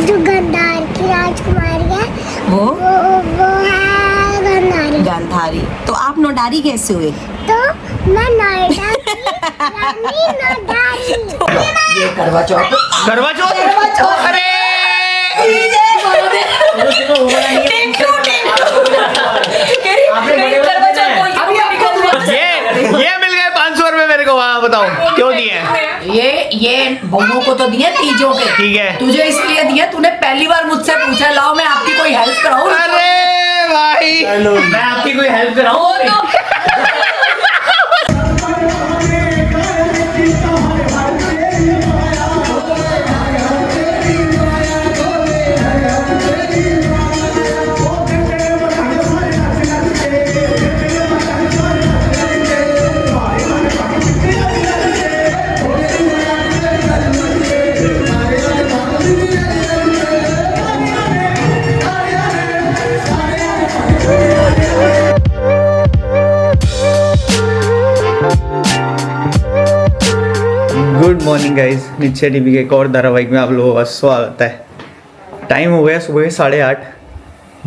जो गंधार की राजकुमारी है वो है गंधारी। गांधारी। तो आप नोडारी कैसे हुए? तो मैं नोएडा की रानी नोडारी। ये करवा चौथ। करवा चौथ। अरे ये मिल गए 500 रुपए मेरे को। वहाँ बताओ क्यों दिए? ये बहुओं को तो दिए तीजों के। ठीक है। तुझे इसलिए दिए, तूने पहली बार मुझसे पूछा लाओ मैं आपकी कोई हेल्प कराऊं। अरे भाई मैं आपकी कोई हेल्प कराऊं? गुड मॉर्निंग गाइज, निश्चय टीवी के एक और धारावाहिक में आप लोगों का स्वागत है। टाइम हो गया सुबह 8:30।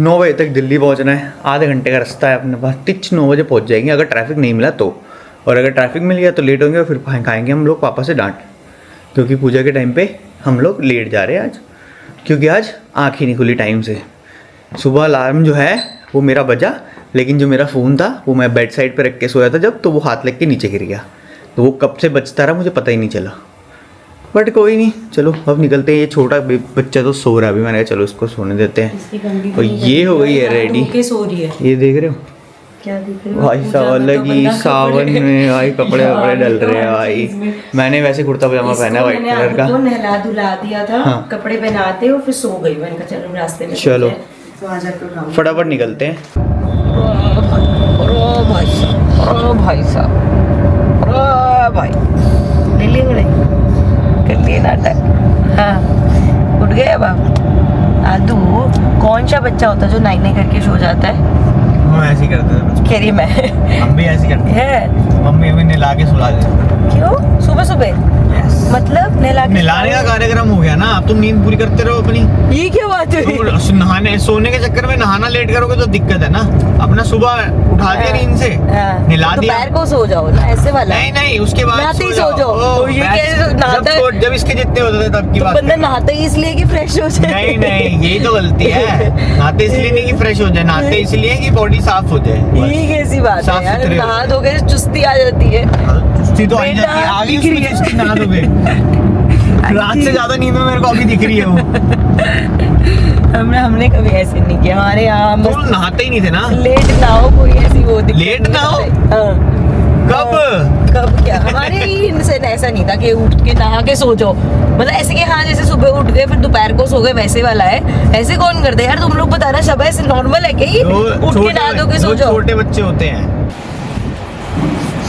9 बजे तक दिल्ली पहुंचना है। आधे घंटे का रास्ता है अपने पास। टिच 9 बजे पहुंच जाएंगे अगर ट्रैफिक नहीं मिला तो। और अगर ट्रैफिक मिल गया तो लेट होंगे और फिर खाएंगे हम लोग पापा से डांट, क्योंकि पूजा के टाइम पे हम लोग लेट जा रहे हैं आज, क्योंकि आज आँख ही नहीं खुली टाइम से। सुबह अलार्म जो है वो मेरा बजा, लेकिन जो मेरा फ़ोन था वो मैं बेड साइड पर रख के सोया था जब, तो वो हाथ लग के नीचे गिर गया। तो वो कब से बचता रहा मुझे पता ही नहीं चला। बट कोई नहीं, चलो अब निकलते हैं। ये छोटा बच्चा तो सो रहा है अभी, मैंने कहा चलो इसको सोने देते हैं। और ये हो गई है रेडी। सो रही है। ये देख रहे हो क्या देख रहे हो? भाई साहब, अलग ही सावन में भाई कपड़े डल रहे हैं भाई। मैंने वैसे कुर्ता पजामा पहना है वाइट कलर का। नहला धुला दिया था। हाँ। कपड़े पहनाते और फिर सो गई। मैंने कहा चलो रास्ते में चलो तो आ जाकर फटाफट निकलते हैं। भाई साहब भाई ले लिए कर लिए नाटक। हाँ उठ गए अब आप। आदू कौन सा बच्चा होता है जो नाई नाई करके सो जाता है? हम ऐसे ही करते थे। कह रही मैं हम भी ऐसे करते है। मम्मी हमें नहला के सुला देती। क्यों? सुबह सुबह मतलब नहलाने का कार्यक्रम हो गया ना। अब तुम नींद पूरी करते रहो अपनी। ये क्या बात है? तो नहाने सोने के चक्कर में नहाना लेट करोगे तो दिक्कत है ना। अपना सुबह उठा दिया नींद से, नहला दिया। दोपहर को सो जाओ ना, ऐसे वाला। नहीं उसके बाद नहाते ही सो जाओ। तो ये कैसे नहाता है? जब इसके जितने होते थे तब की बात। बंदा नहाता ही इसलिए कि फ्रेश हो जाए। नहीं यही तो गलती है। नहाते इसलिए नहीं कि फ्रेश हो जाए, नहाते इसलिए कि बॉडी साफ हो जाए। ये कैसी बात है यार? सुथरे। नहा धोके चुस्ती आ जाती है। चुस्ती तो आ जाती है। आगे दिख रही है। चुस्ती नहा दोगे। रात से ज्यादा नींद में मेरे को अभी दिख रही है वो। हमने कभी ऐसे नहीं किया। हमारे यहाँ तुम नहाते ही नहीं थे ना। लेट ना हो कोई ऐसी वो दिक्कत लेट नहीं ना हो? हाँ। कब क्या हमारे इनसे ऐसा नहीं था कि उठ के नहा के सो जाओ। मतलब ऐसे कि हाँ जैसे सुबह उठ गए फिर दोपहर को सो गए वैसे वाला है। ऐसे कौन करते यार? तुम लोग बताना, सब ऐसे नॉर्मल है क्या ये? उठ के नहा दो के सो जाओ। छोटे बच्चे होते हैं।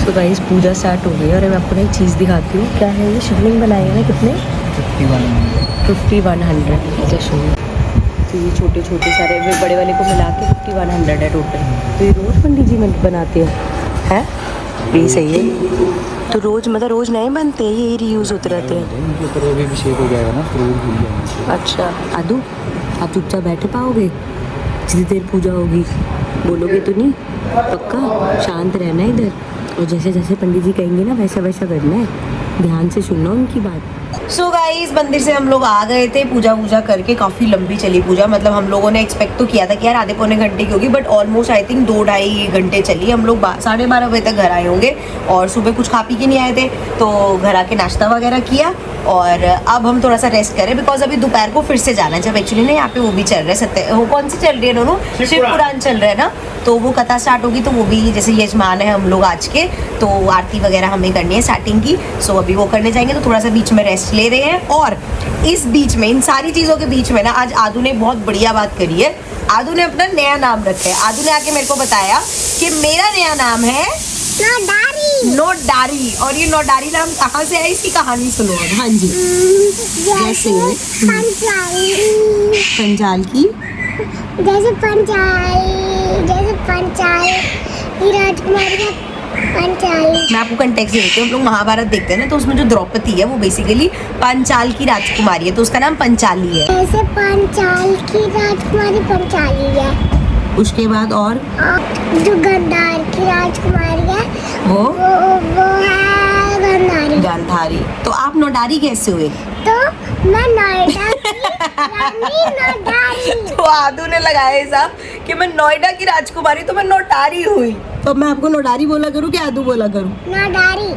तो गाइस पूजा स्टार्ट हो गई और मैं आपको एक चीज़ दिखाती हूँ। क्या है ये? शिवलिंग बनाए हैं ना कितने? 5100। ऐसे शुरू। तो ये छोटे छोटे सारे बड़े वाले को मिला के 5100 है टोटल। तो ये रोज़ पंडित जी बनाते हैं? ये सही है। तो रोज़ मतलब रोज़ नए बनते हैं, ये रीयूज़ होते रहते हैं। तो रोज अभिषेक हो जाएगा ना। अच्छा आदू आप चुपचाप बैठे पाओगे जितनी देर पूजा होगी? बोलोगे तो नहीं? पक्का शांत रहना है इधर, और जैसे जैसे पंडित जी कहेंगे ना वैसा वैसा करना है। ध्यान से सुनना उनकी बात। सो गाइस मंदिर से हम लोग आ गए थे पूजा करके। काफ़ी लंबी चली पूजा। मतलब हम लोगों ने एक्सपेक्ट तो किया था कि यार आधे पौने घंटे की होगी, बट ऑलमोस्ट आई थिंक 2-2.5 घंटे चली। हम लोग 12:30 बजे तक घर आए होंगे और सुबह कुछ खा पी के नहीं आए थे, तो घर आके नाश्ता वगैरह किया। और अब हम थोड़ा सा रेस्ट करें बिकॉज अभी दोपहर को फिर से जाना है। जब एक्चुअली ना यहाँ पे वो भी चल रहे हैं वो कौन सी चल रही है दोनों? शिव पुराण चल रहे हैं ना, तो वो कथा स्टार्ट होगी। तो वो भी जैसे यजमान है हम लोग आज के, तो आरती वगैरह हमें करनी है स्टार्टिंग की। सो अभी वो करने जाएंगे, तो थोड़ा सा बीच में रेस्ट ले रहे हैं। और इस बीच में, इन सारी चीज़ों के बीच में ना, आज आदू ने बहुत बढ़िया बात करी है। आदू ने अपना नया नाम रखा है। आदू ने आके मेरे को बताया कि मेरा नया नाम है नोडारी। और ये नोडारी नाम कहाँ से है इसकी कहानी सुनो। हाँ जी जैसे पंजाल की जैसे पंचाल की राजकुमारी का पंचाली मैं आपको कंटेक्स्ट दे देती हूँ। हम लोग महाभारत देखते हैं ना, तो उसमें जो द्रौपदी है वो बेसिकली पांचाल की राजकुमारी है, तो उसका नाम पंचाली है। ऐसे पंचाल की राजकुमारी पंचाली है। उसके बाद और जो गंधार की राजकुमारी है वो वो है गंधारी। गांधारी। तो आप नौडारी कैसे हुए? तो मैं नोएडा की रानी नोडारी। तो आदू ने लगाया हिसाब कि मैं नोएडा की राजकुमारी, तो मैं नौटारी हुई। तो मैं आपको नौडारी बोला करूँ कि आदू बोला करूँ? नोडारी।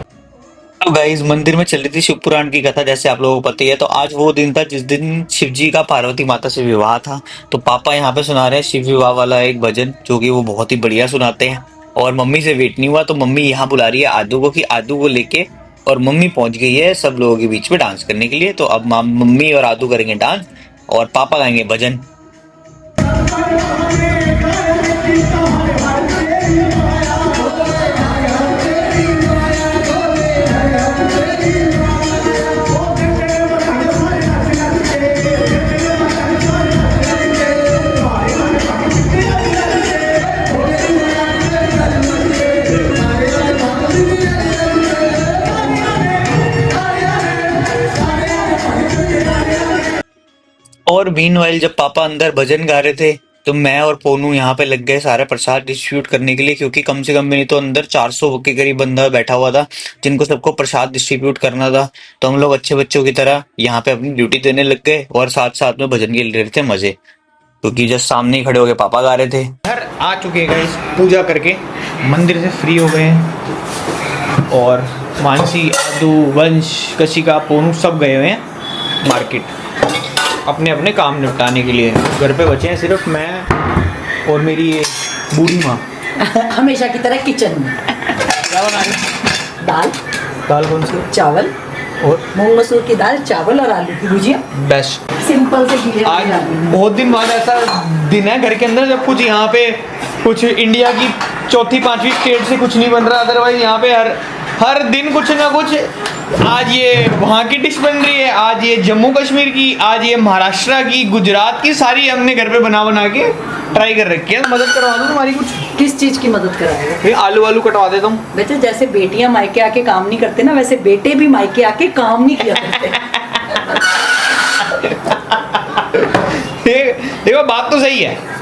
तो गाइस मंदिर में चल रही थी शिव पुराण की कथा, जैसे आप लोगों को पता ही है। तो आज वो दिन था जिस दिन शिव जी का पार्वती माता से विवाह था। तो पापा यहाँ पे सुना रहे हैं शिव विवाह वाला एक भजन, जो कि वो बहुत ही बढ़िया सुनाते हैं। और मम्मी से वेट नहीं हुआ, तो मम्मी यहाँ बुला रही है आदू को कि आदू को लेके, और मम्मी पहुंच गई है सब लोगों के बीच में डांस करने के लिए। तो अब मम्मी और आदू करेंगे डांस और पापा गाएंगे भजन। और मीनवाइल जब पापा अंदर भजन गा रहे थे, तो मैं और पोनू यहाँ पे लग गए सारे प्रसाद डिस्ट्रीब्यूट करने के लिए, क्योंकि कम से कम नहीं तो अंदर 400 के करीब बंदा बैठा हुआ था जिनको सबको प्रसाद डिस्ट्रीब्यूट करना था। तो हम लोग अच्छे बच्चों की तरह यहाँ पे अपनी ड्यूटी देने लग गए और साथ साथ में भजन के ले रहे थे मजे, क्योंकि जस्ट सामने ही खड़े होके पापा गा रहे थे। घर आ चुके हैं गाइस, पूजा करके मंदिर से फ्री हो गए हैं। और मानसी, आदू, वंश, कशिका, पोनू सब गए हुए हैं मार्केट अपने अपने काम निपटाने के लिए। घर पे बचे हैं सिर्फ मैं और मेरी ये बूढ़ी माँ। हमेशा की तरह किचन में। क्या बना रही? दाल। दाल कौन सी? चावल और मूंग मसूर की दाल, चावल और आलू की भुजिया। बेस्ट। सिंपल से चीजें। आज बहुत दिन बाद ऐसा दिन है घर के अंदर जब कुछ यहाँ पे कुछ इंडिया की चौथी पांचवी स्टेट से कुछ नहीं बन रहा। अदरवाइज यहाँ पे हर दिन कुछ ना कुछ, आज ये वहाँ की डिश बन रही है, आज ये जम्मू कश्मीर की, आज ये महाराष्ट्र की, गुजरात की, सारी हमने घर पे बना के ट्राई कर रखी है। मदद करवा दूँ तुम्हारी कुछ? किस चीज की मदद कराएगा? आलू कटवा देता हूँ। बेटे जैसे बेटियां मायके आके काम नहीं करते ना, वैसे बेटे भी मायके आके काम नहीं किया करते। देखो बात तो सही है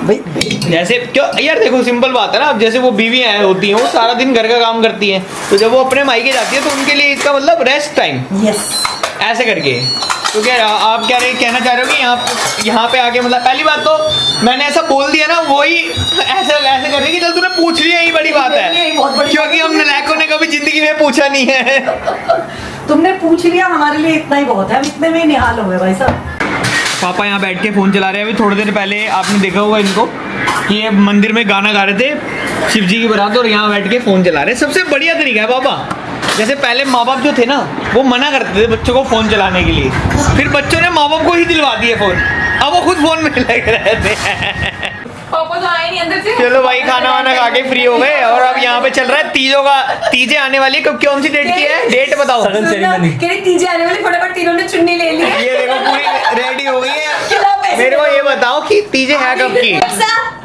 जैसे क्यों यार, देखो सिंपल बात है ना। अब जैसे वो बीवियां होती हैं, वो सारा दिन घर का काम करती हैं, तो जब वो अपने मायके जाती है तो उनके लिए इसका मतलब रेस्ट टाइम। यस। ऐसे करके तो क्या आप कहना चाह रहे हो कि यहाँ पे आके मतलब पहली बात तो मैंने ऐसा बोल दिया ना, वही ऐसे कर रही कि चल तूने पूछ लिया, यही बड़ी बात है, क्योंकि हम नालायकों ने कभी जिंदगी में पूछा नहीं है। तुमने पूछ लिया, हमारे लिए इतना ही बहुत है। हम इतने में निहाल हो गए भाई साहब। पापा यहाँ बैठ के फ़ोन चला रहे हैं। अभी थोड़ी देर पहले आपने देखा होगा इनको कि ये मंदिर में गाना गा रहे थे शिव जी की बारात, और यहाँ बैठ के फ़ोन चला रहे हैं। सबसे बढ़िया तरीका है पापा। जैसे पहले माँ बाप जो थे ना, वो मना करते थे बच्चों को फ़ोन चलाने के लिए, फिर बच्चों ने माँ बाप को ही दिलवा दिए फ़ोन, अब वो खुद फ़ोन में लगे रहते हैं। पापा तो आए नहीं अंदर से। चलो भाई, खाना वाना खा के फ्री हो गए, और अब यहाँ पे चल रहा है तीजें आने वाली। कब कौन सी डेट की है? डेट बताओ। कह रही तीजे आने वाली, फटाफट तीनों ने चुन्नी ले ली। ये देखो पूरी रेडी हो गई है। मेरे को ये बताओ कि तीजें है कब की?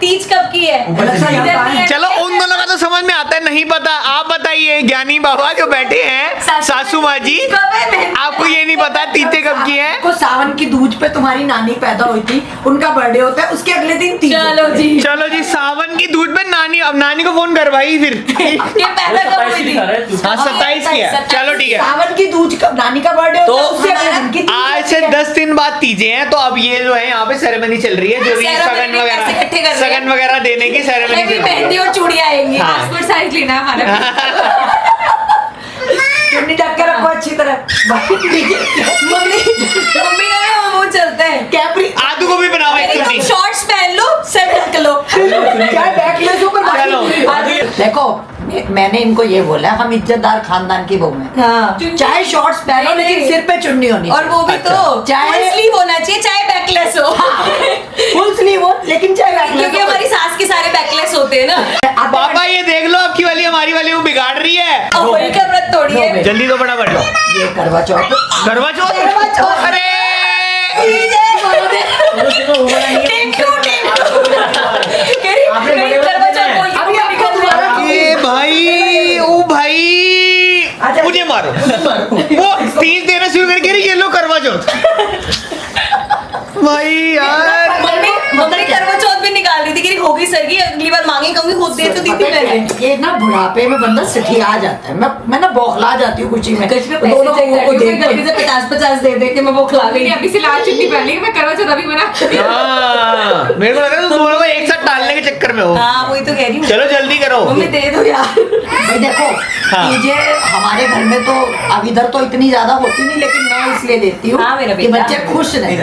तीज कब की है? चलो उन दोनों का तो समझ में आता है, नहीं पता आप बताइए। ज्ञानी बाबा जो बैठे हैं, सासू माँ जी, आपको ये नहीं पता तीजें कब की है? को सावन की दूज पे तुम्हारी नानी पैदा हुई थी, उनका बर्थडे होता है, उसके अगले दिन तीज। चलो जी, सावन की दूज पे नानी, अब नानी को फोन करवाई फिर। ये पैदा कब हुई थी? हाँ 27 की है। चलो ठीक है, सावन की दूज कब नानी का बर्थडे तो होता है, उसके अगले दिन की तीज आज से 10 दिन बाद तीजें हैं। तो अब ये जो है यहाँ पे सेरेमनी चल रही है, जो भी सगन वगैरह देने की सेरेमनी। मेहंदी और चूड़ियां आएंगी। हाँ। पासपोर्ट साइज लेना है हमारा। चुन्नी ढक के रखो अच्छी तरह। मम्मी का वो चलता है कैपरी। आदू को भी बनाओ एक तुम चुन्नी। शॉर्ट्स पहन लो, सर ढक लो। क्या बैकलेस ऊपर चलो। देखो मैंने इनको ये बोला, हम इज्जतदार खानदान की बहू हैं। हाँ। चाहे शॉर्ट्स पहनो लेकिन सिर पे चुन्नी होनी और वो भी तो चाहे- फुल स्लीव होना चाहिए, चाहे बैकलेस हो। फुल स्लीव हो लेकिन चाहे बैकलेस क्योंकि हो। हमारी सास के सारे बैकलेस होते हैं ना। पापा ये देख लो, आपकी वाली हमारी वाली वो बिगाड़ रही है। अब वही का व्रत तोड़िए। जल्दी तो फटाफट। ये करवा चौथ। करवा चौथ। करवा चौथ। अरे ये भाई मुझे मारो। वो 30 देना शुरू करके ये लो करवा चौथ। भाई यार मम्मी करवा चौथ भी निकाल रही थी कि होगी सर की अगली बार मांगे कहूंगी खुद दे तो दी थी मैंने। ये ना बुढ़ापे में बंदा सिठिया जाता है। मैं ना बौखला जाती हूँ खुशी में कुछ में दोनों पैसे को चाहिए गलती से 50-50 दे दे के मैं वो खिला गई। अभी से लाल चुन्नी पहन ली मैं करवा चौथ अभी बना। हाँ, मेरे को लगा तुम दोनों को एक साथ डालने के चक्कर में हो। हाँ वही तो कह रही हूँ। चलो जल्दी करो। मम्मी दे दो यार। भाई देखो हाँ। चीजें हमारे घर में तो अब इधर तो इतनी ज्यादा होती नहीं, लेकिन मैं इसलिए देती हूँ हाँ, मेरा कि बेटा। बच्चे खुश रहे,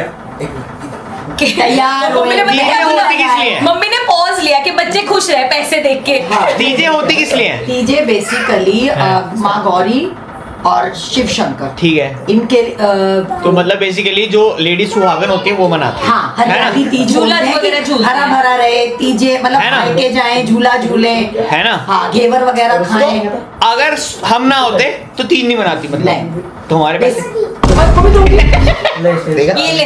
तैयार मम्मी ने हुए, बताया चीजें होती किस लिए? मम्मी ने पॉज लिया कि बच्चे खुश रहे पैसे देख के। चीजें होती किस लिए हैं? चीजें बेसिकली माँ गौरी और शिव शंकर ठीक है, इनके तो मतलब बेसिकली जो लेडीज सुहागन होती है वो मनाती है। हाँ है ना? हरियाली तीज झूला बोलते हैं कि वगैरह झूलते हरा हैं। भरा रहे तीजे, मतलब है ना? खाए के जाए, झूला झूले, है ना? हाँ घेवर वगैरह खाएं। तो अगर हम ना होते तो 3 नहीं मनाती नहीं। मतलब तो हमारे पैसे ये ले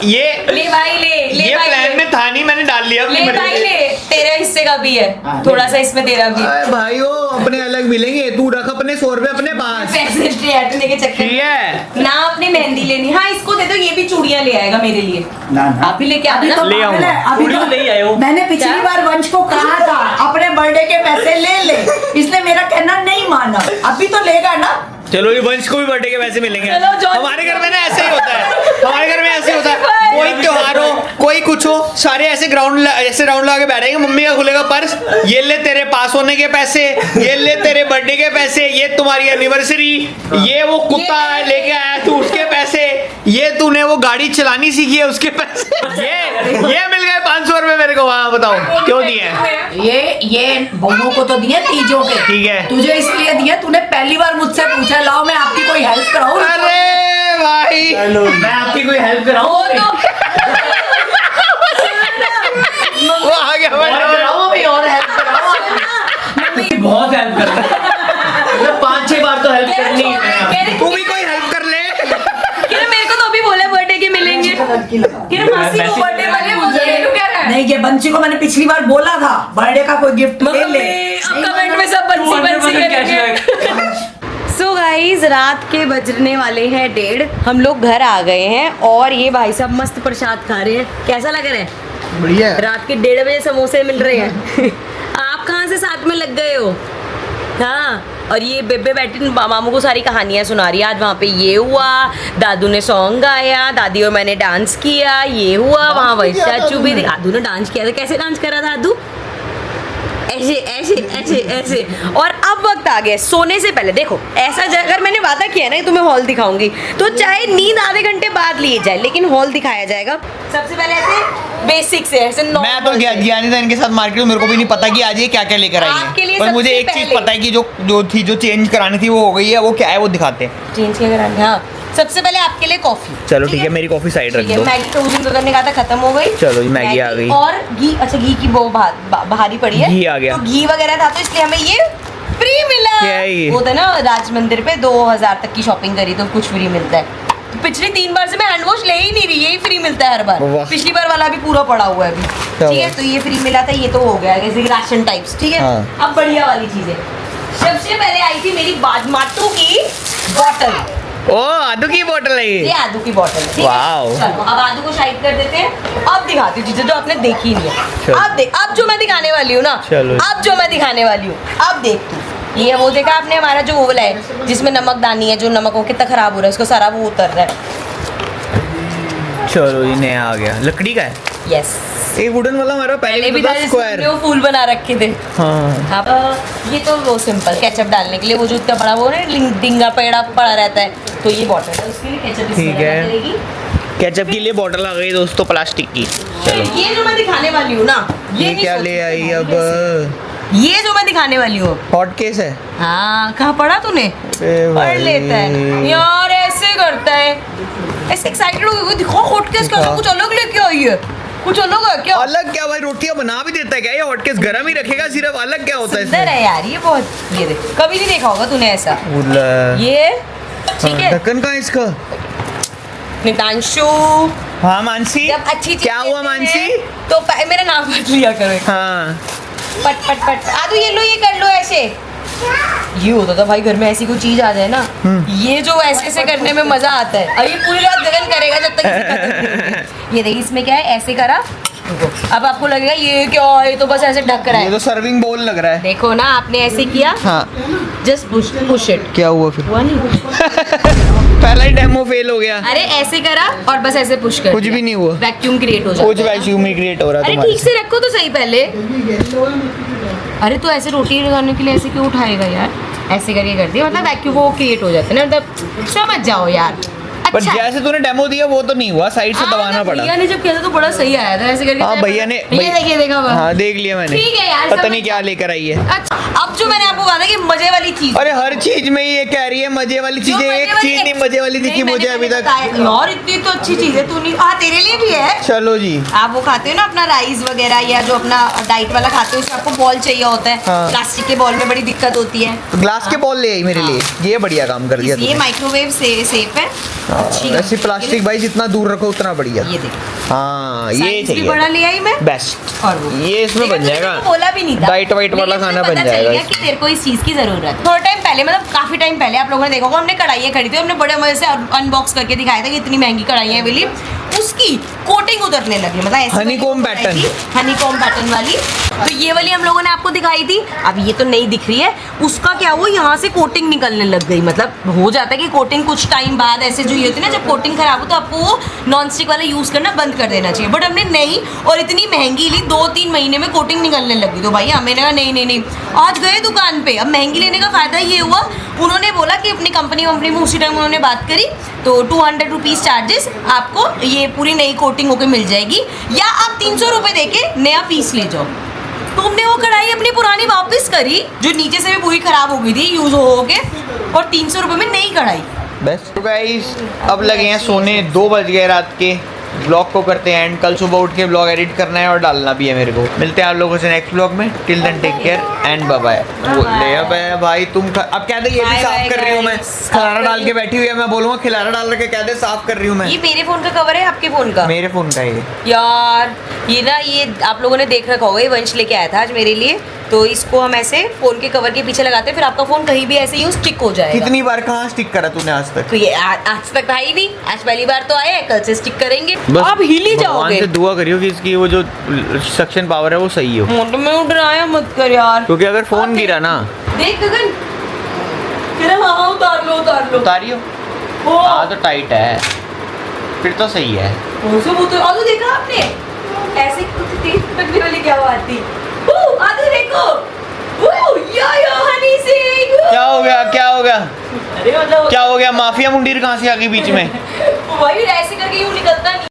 ये ले भाई ले ये भाई प्लान ले। में था नहीं, मैंने डाल लिया अपनी ले मर्जी भाई से। ले तेरे हिस्से का भी है हाँ, थोड़ा सा इसमें तेरा भी है। अरे भाइयों अपने अलग मिलेंगे, तू रख अपने 100 रुपए अपने पास। पैसे हटने के चक्कर ठीक में। है, ना अपनी मेहंदी लेनी। हाँ इसको दे दो, ये भी चूड़ियां ले आएगा मेरे लिए। ना ना आप भी लेके अभी आना तो ले आऊंगा। पागल है, अभी पूरी तो ले आए हो। मैंने पिछली क्या? बार वंश को कहा था अपने बर्थडे के पैसे ले ले, इसने मेरा कहना नहीं माना, अभी तो लेगा ना। चलो ये वंश को भी बर्थडे के पैसे मिलेंगे। चलो, जॉन- हमारे घर में ना ऐसे ही होता है, हमारे घर में ऐसे ही होता है, कोई त्योहार हो कोई कुछ हो सारे ऐसे ऐसे राउंड लगा के बैठेंगे, मम्मी का खुलेगा पर्स, ये ले तेरे पास होने के पैसे, ये ले तेरे बर्थडे के पैसे, ये तुम्हारी एनिवर्सरी, ये वो कुत्ता लेके आया तू उसके पैसे, ये तूने वो गाड़ी चलानी सीखी है उसके पैसे, ये मिल गए 500 रुपए मेरे को। वहाँ बताओ क्यों दिए हैं? ये बहुओं को तो दिए तीजों के, ठीक है। तुझे इसलिए दिए, तूने पहली बार मुझसे पूछा लाओ मैं आपकी कोई हेल्प कराऊं। अरे भाई मैं आपकी कोई हेल्प कराऊं? वो तो वो आ गया भाई। कराओ भाई, और हेल्प कराओ। बहुत हेल्प करता है, 5-6 बार तो हेल्प करनी ही कह है। रहे- तू भी कोई हेल्प कर ले। कह रहे मेरे को तो अभी बोला बर्थडे के मिलेंगे। लड़की लगा। कह रहे मासी को बर्थडे वाले मुझे क्या रहा है? नहीं ये बंसी को मैंने पिछली बार बोला था बर्थडे का कोई गिफ्ट ले ले। मम्मी, अब कमेंट में सब बंसी करेंगे। सो गाइज रात के बजने वाले हैं 1:30, हम लोग घर आ गए हैं और ये भाई साहब मस्त प्रसाद खा रहे हैं। कैसा लग रहा है? बढ़िया। रात के 1:30 बजे समोसे मिल रहे हैं। आप कहाँ से साथ में लग गए हो? हाँ, और ये बेबे बैठी मामू को सारी कहानियाँ सुना रही है। आज वहाँ पे ये हुआ, दादू ने सॉन्ग गाया, दादी और मैंने डांस किया, ये हुआ, वहाँ वही स्टैचू भी दादू ने डांस किया था। कैसे डांस करा दादू? ऐसे ऐसे ऐसे ऐसे। और अब वक्त आ गया सोने से पहले। देखो ऐसा अगर मैंने वादा किया ना कि तुम्हें हॉल दिखाऊंगी तो चाहे नींद आधे घंटे बाद लिए जाए लेकिन हॉल दिखाया जाएगा। सबसे पहले ऐसे बेसिक से ऐसे मैं तो गया नहीं था इनके साथ मार्केट में, मेरे को भी नहीं पता कि आज ये क्या क्या लेकर आई आपके लिए है, पर मुझे सबसे एक चीज पहले- पता है कि जो चेंज करानी थी वो हो गई है। वो क्या है वो दिखाते हैं। चेंज क्या करानी? हाँ, सबसे पहले आपके लिए कॉफी। चलो ठीक है, मेरी कॉफी साइड रख ठीक है, दो। मैगी तो उस दिन गगन ने कहा था खत्म हो गई। चलो जी, मैगी आ गई। और घी, अच्छा घी की वो भारी पड़ी है। घी आ गया। तो घी वगैरह था तो इसलिए हमें ये फ्री मिला। क्या है ये? वो था ना राज मंदिर पे 2000 तक की शॉपिंग करी तो कुछ फ्री मिलता है। तो पिछली 3 बार से मैं हैंड वॉश ले ही नहीं रही, यही फ्री मिलता है हर बार। वाह। पिछली बार वाला भी पूरा पड़ा हुआ है अभी। क्या ठीक है, हुआ? तो ये फ्री मिला था, ये तो हो गया जैसे कि राशन टाइप्स। ठीक है, हाँ। अब बढ़िया वाली चीजें। सबसे पहले आई थी मेरी बाजमाटू की बॉटल। ओ आदू की बोतल है ये ये। आदू की बॉटल है, ठीक है? वाओ। चलो अब आदू को साइड कर देते हैं। अब दिखाती हूँ चीजें जो आपने देखी नहीं चलो। है। अब जो मैं दिखाने वाली हूँ ना, चलो। अब जो मैं दिखाने वाली हूँ, अब देख तू। ये वो देखा आपने हमारा जो ओवल है जिसमें नमक दानी है, जो नमक हो कितना खराब हो रहा है उसको सारा वो उतर रहा है। चलो ये नया आ गया, लकड़ी का है। यस, एक वुडन वाला हमारा पहले भी था जिसमें स्क्वायर। वो फूल बना रखे थे। हाँ अब ये तो वो सिंपल केचप डालने के लिए वो जो इतना बड़ा वो ना डिंगा पेड़ा पड़ा रहता है, तो ये बॉटल है उसके लिए केचप इसमें ठीक है। डाला करेगी। केचप के लिए बोतल आ गई दोस्तों, प्लास्टिक की। चलो ये जो मैं दिखाने वाली हूँ ना, ये नहीं क्या सोच ले आई सकती अब? ये जो मैं दिखाने वाली हूँ, हॉट केस है। हाँ कहाँ पढ़ा तूने? ए पढ़ भाई। लेता है यार, ऐसे करता है, ऐसे एक्साइटेड हो गई। दिखाओ हॉट केस का, कुछ अलग लेके आई है, कुछ अलग है क्या? अलग क्या भाई, रोटियां बना भी देता है क्या ये? हॉट केस गर्म ही रखेगा सिर्फ, अलग क्या होता है सुंदर इसमें? है यार ये बहुत। ये देख, कभी नहीं देखा होगा तूने ऐसा। ये ठीक है। ढक्कन कहाँ है इसका? नितांशु, हाँ मानसी, जब अच्छी चीज क्या हुआ लेते मानसी? हैं, तो मेरा नाम मत लिया करो। हाँ पट पट पट आदू ये लो, ये कर लो ऐसे। ये होता था भाई, घर में ऐसी कोई चीज आ जाए ना, ये जो ऐसे ऐसे करने में मजा आता है। अब ये पूरी रात गगन करेगा जब तक इसे खत्म नहीं होगी। ये देखिए इसमें क्या है, ऐसे करा, अब आपको लगेगा ये क्या है, ये तो बस ऐसे ढक रहा ये है। तो सर्विंग बोल लग रहा है। देखो ना, आपने ऐसे किया, हाँ, जस्ट पुश इट। क्या हुआ फिर? हुआ नहीं? पहला ही डेमो फेल हो गया। अरे ऐसे करा और बस ऐसे पुश कर कुछ दिया। भी नहीं हुआ। वैक्यूम क्रिएट हो जाता कुछ है। वैक्यूम ही क्रिएट हो रहा है अरे तुम्हारे ठीक से रखो तो सही पहले। अरे तो ऐसे रोटी लगाने के लिए ऐसे क्यों उठाएगा यार? ऐसे करके कर दिया, मतलब वैक्यूम वो क्रिएट हो जाता है ना, मतलब समझ जाओ यार। पर अच्छा जैसे तूने डेमो दिया वो तो नहीं हुआ, साइड से दबाना पड़ा। भैया ने जब किया था तो बड़ा सही आया था, ऐसे करके। हाँ भैया ने, ये देखिए, देखा हुआ। हाँ देख लिया मैंने। ठीक है यार, पता समझ नहीं क्या लेकर आई है। अच्छा, अब जो मैंने आपको कहा था कि मजे वाली चीज, अरे हर चीज में ये कह रही है मजे वाली जो चीजें, मजे एक वाली- चीज नहीं मजे वाली दिखी नहीं, मुझे मैंने अभी तक। बताया। यार इतनी तो अच्छी चीज है, तू नहीं, हाँ तेरे लिए भी है। चलो जी। आप वो खाते हो ना अपना राइस वगैरह, या जो अपना डाइट वाला खाते हो, उसमें आपको बॉल चाहिए होता है। हाँ। प्लास्टिक के बॉल में बड़ी दिक्कत होती है। तो ग्लास के बॉल ले आई मेरे लिए, ये बढ़िया काम कर दिया ये तूने। माइक्रोवेव से सेफ है। अच्छी ऐसी प्लास्टिक भाई जितना दूर रखो उतना बढ़िया। ये देखो, हाँ ये साइज भी चाहिए, बड़ा ले आई मैं। बेस्ट। और वो ये इसमें लेकिन बन तुमने जाएगा, मेरे को बोला भी नहीं था। डाइट वाइट वाला लेकिन खाना मुझे बन पता चल जाएगा गया कि तेरे को इस चीज की जरूरत है। थोड़ा टाइम पहले, मतलब काफी टाइम पहले, आप लोगों ने देखा होगा, हमने कढ़ाइयाँ खरीदी, हमने बड़े मजे से अनबॉक्स करके दिखाया था कि इतनी महंगी कढ़ाइयाँ मिली, उसकी कोटिंग उतरने लगी, मतलब ऐसी Honeycomb pattern। हनीकॉम पैटर्न वाली। तो ये वाली हम लोगों ने आपको दिखाई थी, अब ये तो नहीं दिख रही है। उसका क्या हुआ, यहाँ से कोटिंग निकलने लग गई। मतलब हो जाता है कि कोटिंग कुछ टाइम बाद ऐसे जो ये होती है ना, जब कोटिंग खराब हो तो आपको वो नॉन स्टिक वाला यूज करना बंद कर देना चाहिए। बट हमने नहीं, और इतनी महंगी ली, 2-3 महीने में कोटिंग निकलने लगी। तो भाई हमें कहा नहीं नहीं नहीं, आज गए दुकान पे। अब महंगी लेने का फायदा ये हुआ, उन्होंने बोला कि अपनी कंपनी में उसी टाइम उन्होंने बात करी, तो 200 रुपीज़ चार्जेस आपको ये पूरी नई कोटिंग होकर मिल जाएगी, या आप 300 रुपये दे के नया पीस ले जाओ। तो हमने वो कढ़ाई अपनी पुरानी वापस करी, जो नीचे से भी पूरी खराब हो गई थी यूज हो के, और 300 रुपये में नई कढ़ाई। बेस्ट। तो गाइस अब लगे हैं सोने, 2 बज गए रात के। ब्लॉग को करते हैं एंड, कल सुबह उठ के ब्लॉग एडिट करना है और डालना भी है मेरे को। मिलते हैं आप लोगों से नेक्स्ट ब्लॉग में। Till then take care and bye bye. ले अब है भाई तुम अब क्या दे, ये भी Bye साफ bye कर रही हूँ मैं। guys। खिलारा डाल के बैठी हुई है, मैं बोलूँगा खिलारा डाल के क्या दे, साफ कर रही हूँ मैं। ये मेरे फोन का कवर है, आपके फोन का? मेरे फोन का ये। यार ये ना, ये आप लोगों ने देख रखा होगा, ये वंश लेके आया था आज मेरे लिए। तो इसको हम ऐसे फोन के कवर के पीछे लगाते हैं, फिर आपका फोन कहीं भी ऐसे यूं स्टिक हो जाएगा। कितनी बार कहाँ स्टिक करा तूने आज तक? तो ये आज तक था ही नहीं, आज पहली बार तो आया है, कल से स्टिक करेंगे। आप हिल ही भगवान जाओगे। से दुआ करियो कि इसकी वो जो सक्शन पावर है वो सही हो, मोटो में उड़ाया मत कर यार। क्योंकि अगर फोन गिरा ना। देख गगन, तेरा हाँ उतार लो उतार लो। उतारियो। ओ, हाँ तो टाइट है, फिर तो सही है। वो तो आदू देखा आपने, ऐसे कुछ तेज पकड़ने वाली क्या बात थी। आदू देखो, या हनी सिंह। क्या हो गया, क्या हो गया, अरे मतलब क्या हो गया? माफिया मुंडीर कहाँ से आ गई बीच में? भाई ऐसे करके यूं निकलता नहीं।